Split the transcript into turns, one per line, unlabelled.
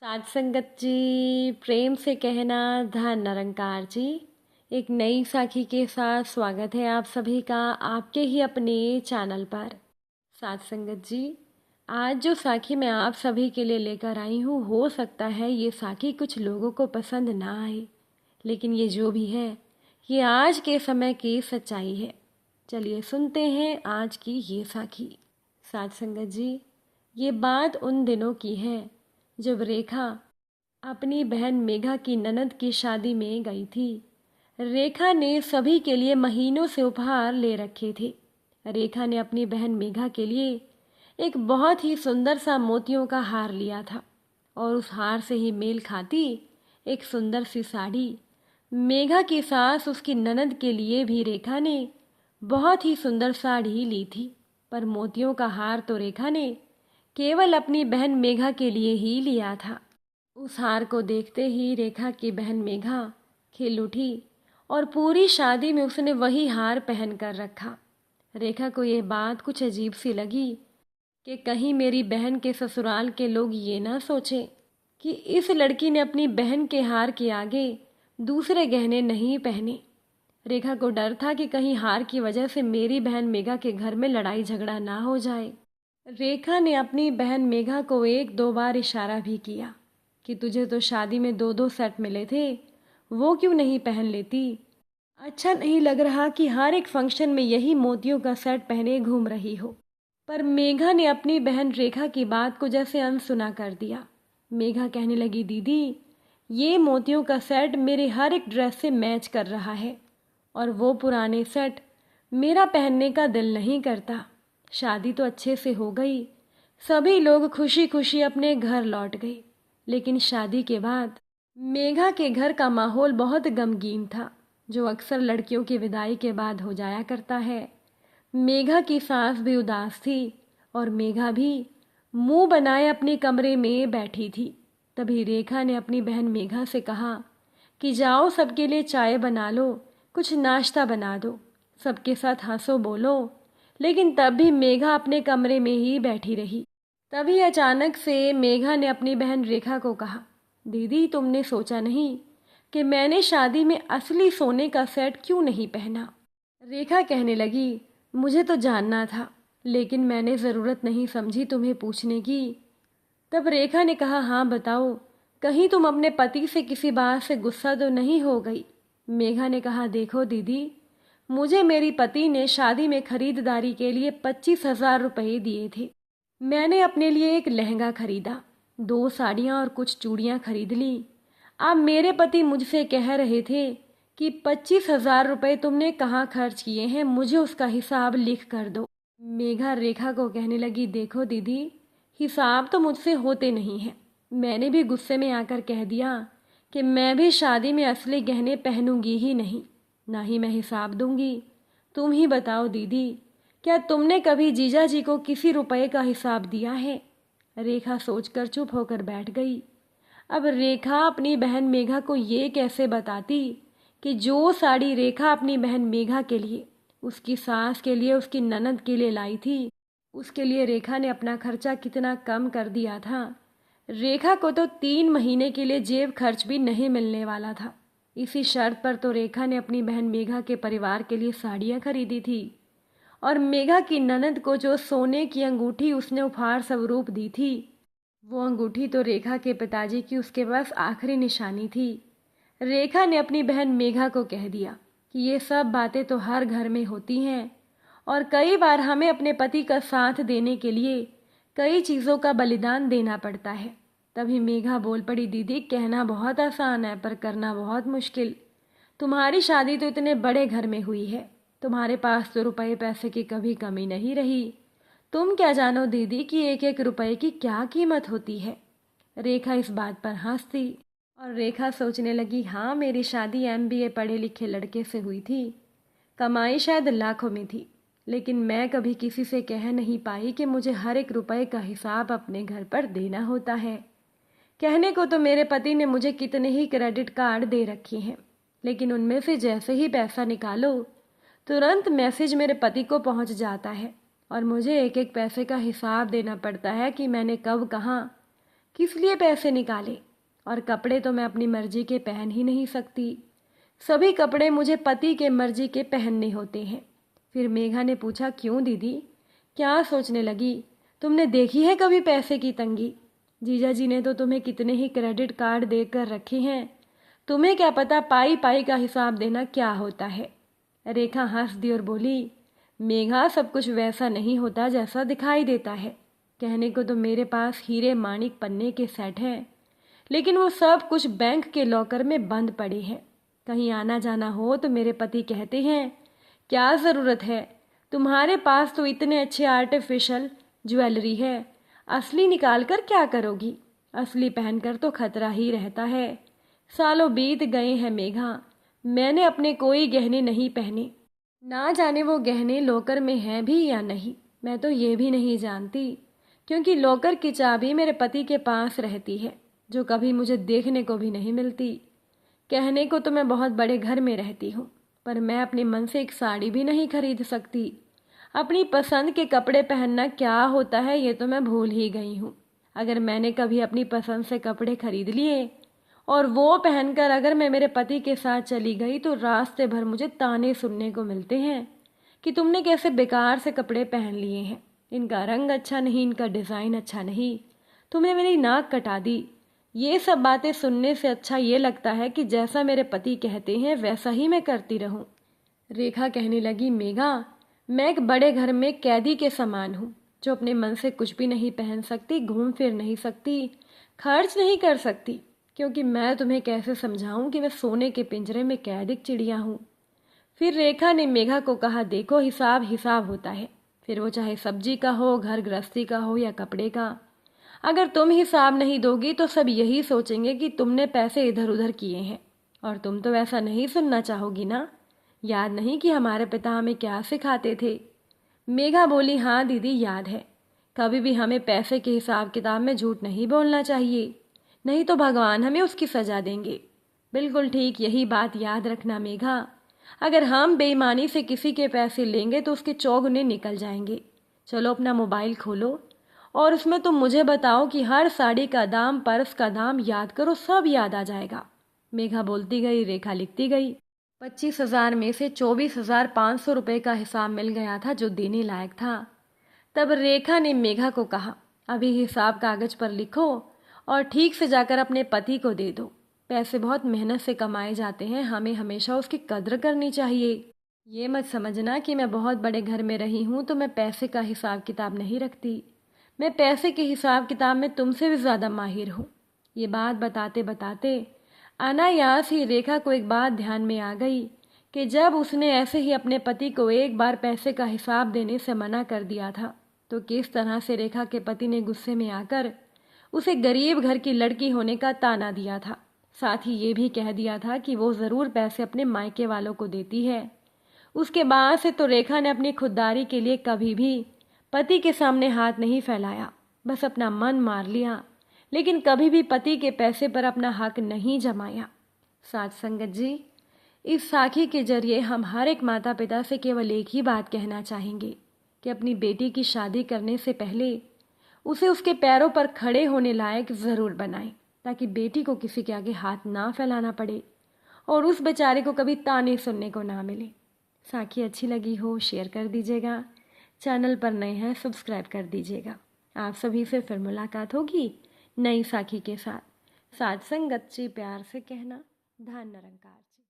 साध संगत जी, प्रेम से कहना धन निरंकार जी। एक नई साखी के साथ स्वागत है आप सभी का आपके ही अपने चैनल पर। साध संगत जी, आज जो साखी मैं आप सभी के लिए लेकर आई हूँ, हो सकता है ये साखी कुछ लोगों को पसंद ना आए, लेकिन ये जो भी है ये आज के समय की सच्चाई है। चलिए सुनते हैं आज की ये साखी। साध संगत जी, ये बात उन दिनों की है जब रेखा अपनी बहन मेघा की ननद की शादी में गई थी। रेखा ने सभी के लिए महीनों से उपहार ले रखे थे। रेखा ने अपनी बहन मेघा के लिए एक बहुत ही सुंदर सा मोतियों का हार लिया था और उस हार से ही मेल खाती एक सुंदर सी साड़ी मेघा की सास उसकी ननद के लिए भी रेखा ने बहुत ही सुंदर साड़ी ली थी। पर मोतियों का हार तो रेखा ने केवल अपनी बहन मेघा के लिए ही लिया था। उस हार को देखते ही रेखा की बहन मेघा खिल उठी और पूरी शादी में उसने वही हार पहन कर रखा। रेखा को यह बात कुछ अजीब सी लगी कि कहीं मेरी बहन के ससुराल के लोग ये ना सोचें कि इस लड़की ने अपनी बहन के हार के आगे दूसरे गहने नहीं पहने। रेखा को डर था कि कहीं हार की वजह से मेरी बहन मेघा के घर में लड़ाई झगड़ा ना हो जाए। रेखा ने अपनी बहन मेघा को एक दो बार इशारा भी किया कि तुझे तो शादी में दो दो सेट मिले थे, वो क्यों नहीं पहन लेती। अच्छा नहीं लग रहा कि हर एक फंक्शन में यही मोतियों का सेट पहने घूम रही हो। पर मेघा ने अपनी बहन रेखा की बात को जैसे अनसुना कर दिया। मेघा कहने लगी, दीदी ये मोतियों का सेट मेरे हर एक ड्रेस से मैच कर रहा है और वो पुराने सेट मेरा पहनने का दिल नहीं करता। शादी तो अच्छे से हो गई, सभी लोग खुशी खुशी अपने घर लौट गए, लेकिन शादी के बाद मेघा के घर का माहौल बहुत गमगीन था, जो अक्सर लड़कियों की विदाई के बाद हो जाया करता है। मेघा की सास भी उदास थी और मेघा भी मुंह बनाए अपने कमरे में बैठी थी। तभी रेखा ने अपनी बहन मेघा से कहा कि जाओ सबके लिए चाय बना लो, कुछ नाश्ता बना दो, सबके साथ हंसो बोलो। लेकिन तब भी मेघा अपने कमरे में ही बैठी रही। तभी अचानक से मेघा ने अपनी बहन रेखा को कहा, दीदी तुमने सोचा नहीं कि मैंने शादी में असली सोने का सेट क्यों नहीं पहना। रेखा कहने लगी, मुझे तो जानना था, लेकिन मैंने ज़रूरत नहीं समझी तुम्हें पूछने की। तब रेखा ने कहा, हाँ बताओ, कहीं तुम अपने पति से किसी बात से गुस्सा तो नहीं हो गई। मेघा ने कहा, देखो दीदी, मुझे मेरी पति ने शादी में खरीदारी के लिए 25,000 रुपये दिए थे। मैंने अपने लिए एक लहंगा खरीदा, 2 साड़ियाँ और कुछ चूड़ियाँ खरीद ली। अब मेरे पति मुझसे कह रहे थे कि 25,000 रुपये तुमने कहाँ खर्च किए हैं, मुझे उसका हिसाब लिख कर दो। मेघा रेखा को कहने लगी, देखो दीदी, हिसाब तो मुझसे होते नहीं हैं। मैंने भी गुस्से में आकर कह दिया कि मैं भी शादी में असली गहने पहनूंगी ही नहीं, ना ही मैं हिसाब दूंगी। तुम ही बताओ दीदी, क्या तुमने कभी जीजा जी को किसी रुपए का हिसाब दिया है। रेखा सोचकर चुप होकर बैठ गई। अब रेखा अपनी बहन मेघा को ये कैसे बताती कि जो साड़ी रेखा अपनी बहन मेघा के लिए, उसकी सास के लिए, उसकी ननद के लिए लाई थी, उसके लिए रेखा ने अपना खर्चा कितना कम कर दिया था। रेखा को तो 3 महीने के लिए जेब खर्च भी नहीं मिलने वाला था। इसी शर्त पर तो रेखा ने अपनी बहन मेघा के परिवार के लिए साड़ियाँ खरीदी थी और मेघा की ननद को जो सोने की अंगूठी उसने उपहार स्वरूप दी थी, वो अंगूठी तो रेखा के पिताजी की उसके पास आखिरी निशानी थी। रेखा ने अपनी बहन मेघा को कह दिया कि ये सब बातें तो हर घर में होती हैं और कई बार हमें अपने पति का साथ देने के लिए कई चीज़ों का बलिदान देना पड़ता है। तभी मेघा बोल पड़ी, दीदी कहना बहुत आसान है पर करना बहुत मुश्किल। तुम्हारी शादी तो इतने बड़े घर में हुई है, तुम्हारे पास तो रुपए पैसे की कभी कमी नहीं रही। तुम क्या जानो दीदी कि एक एक रुपए की क्या कीमत होती है। रेखा इस बात पर हंसती और रेखा सोचने लगी, हाँ मेरी शादी एमबीए पढ़े लिखे लड़के से हुई थी, कमाई शायद लाखों में थी, लेकिन मैं कभी किसी से कह नहीं पाई कि मुझे हर एक रुपए का हिसाब अपने घर पर देना होता है। कहने को तो मेरे पति ने मुझे कितने ही क्रेडिट कार्ड दे रखे हैं, लेकिन उनमें से जैसे ही पैसा निकालो तुरंत मैसेज मेरे पति को पहुंच जाता है और मुझे एक एक पैसे का हिसाब देना पड़ता है कि मैंने कब कहाँ किस लिए पैसे निकाले? और कपड़े तो मैं अपनी मर्जी के पहन ही नहीं सकती। सभी कपड़े मुझे पति के मर्जी के पहनने होते हैं। फिर मेघा ने पूछा, क्यों दीदी, क्या सोचने लगी? तुमने देखी है कभी पैसे की तंगी? जीजा जी ने तो तुम्हें कितने ही क्रेडिट कार्ड देकर रखे हैं, तुम्हें क्या पता पाई पाई का हिसाब देना क्या होता है। रेखा हंस दी और बोली, मेघा, सब कुछ वैसा नहीं होता जैसा दिखाई देता है। कहने को तो मेरे पास हीरे माणिक पन्ने के सेट हैं, लेकिन वो सब कुछ बैंक के लॉकर में बंद पड़े हैं। कहीं आना जाना हो तो मेरे पति कहते हैं, क्या ज़रूरत है, तुम्हारे पास तो इतने अच्छे आर्टिफिशियल ज्वेलरी है, असली निकाल कर क्या करोगी? असली पहनकर तो खतरा ही रहता है। सालों बीत गए हैं मेघा, मैंने अपने कोई गहने नहीं पहने। ना जाने वो गहने लॉकर में हैं भी या नहीं, मैं तो ये भी नहीं जानती, क्योंकि लॉकर की चाबी मेरे पति के पास रहती है, जो कभी मुझे देखने को भी नहीं मिलती। कहने को तो मैं बहुत बड़े घर में रहती हूँ, पर मैं अपने मन से एक साड़ी भी नहीं खरीद सकती। अपनी पसंद के कपड़े पहनना क्या होता है ये तो मैं भूल ही गई हूँ। अगर मैंने कभी अपनी पसंद से कपड़े खरीद लिए और वो पहनकर अगर मैं मेरे पति के साथ चली गई तो रास्ते भर मुझे ताने सुनने को मिलते हैं कि तुमने कैसे बेकार से कपड़े पहन लिए हैं, इनका रंग अच्छा नहीं, इनका डिज़ाइन अच्छा नहीं, तुमने मेरी नाक कटा दी। ये सब बातें सुनने से अच्छा ये लगता है कि जैसा मेरे पति कहते हैं वैसा ही मैं करती रहूं। रेखा कहने लगी, मेघा, मैं एक बड़े घर में कैदी के समान हूँ, जो अपने मन से कुछ भी नहीं पहन सकती, घूम फिर नहीं सकती, खर्च नहीं कर सकती, क्योंकि मैं तुम्हें कैसे समझाऊं कि मैं सोने के पिंजरे में कैद एक चिड़िया हूँ। फिर रेखा ने मेघा को कहा, देखो, हिसाब हिसाब होता है, फिर वो चाहे सब्जी का हो, घर गृहस्थी का हो या कपड़े का। अगर तुम हिसाब नहीं दोगी तो सब यही सोचेंगे कि तुमने पैसे इधर उधर किए हैं, और तुम तो ऐसा नहीं सुनना चाहोगी ना। याद नहीं कि हमारे पिता हमें क्या सिखाते थे? मेघा बोली, हाँ दीदी, याद है। कभी भी हमें पैसे के हिसाब किताब में झूठ नहीं बोलना चाहिए, नहीं तो भगवान हमें उसकी सजा देंगे। बिल्कुल ठीक, यही बात याद रखना मेघा। अगर हम बेईमानी से किसी के पैसे लेंगे तो उसके चौगुने निकल जाएंगे। चलो अपना मोबाइल खोलो और उसमें तुम मुझे बताओ कि हर साड़ी का दाम, पर्स का दाम याद करो, सब याद आ जाएगा। मेघा बोलती गई, रेखा लिखती गई। 25,000 में से 24,500 रुपये का हिसाब मिल गया था जो देने लायक था। तब रेखा ने मेघा को कहा, अभी हिसाब कागज पर लिखो और ठीक से जाकर अपने पति को दे दो। पैसे बहुत मेहनत से कमाए जाते हैं, हमें हमेशा उसकी कद्र करनी चाहिए। ये मत समझना कि मैं बहुत बड़े घर में रही हूँ तो मैं पैसे का हिसाब किताब नहीं रखती। मैं पैसे के हिसाब किताब में तुमसे भी ज़्यादा माहिर हूँ। ये बात बताते बताते अनायास ही रेखा को एक बात ध्यान में आ गई कि जब उसने ऐसे ही अपने पति को एक बार पैसे का हिसाब देने से मना कर दिया था तो किस तरह से रेखा के पति ने गुस्से में आकर उसे गरीब घर की लड़की होने का ताना दिया था। साथ ही ये भी कह दिया था कि वो ज़रूर पैसे अपने मायके वालों को देती है। उसके बाद से तो रेखा ने अपनी खुददारी के लिए कभी भी पति के सामने हाथ नहीं फैलाया, बस अपना मन मार लिया, लेकिन कभी भी पति के पैसे पर अपना हक नहीं जमाया। साथ संगत जी, इस साखी के जरिए हम हर एक माता पिता से केवल एक ही बात कहना चाहेंगे कि अपनी बेटी की शादी करने से पहले उसे उसके पैरों पर खड़े होने लायक ज़रूर बनाएं, ताकि बेटी को किसी के आगे हाथ ना फैलाना पड़े और उस बेचारे को कभी ताने सुनने को ना मिले। साखी अच्छी लगी हो शेयर कर दीजिएगा, चैनल पर नए हैं सब्सक्राइब कर दीजिएगा। आप सभी से फिर मुलाकात होगी नई साखी के साथ। साथ संगत जी, प्यार से कहना, धन निरंकार जी।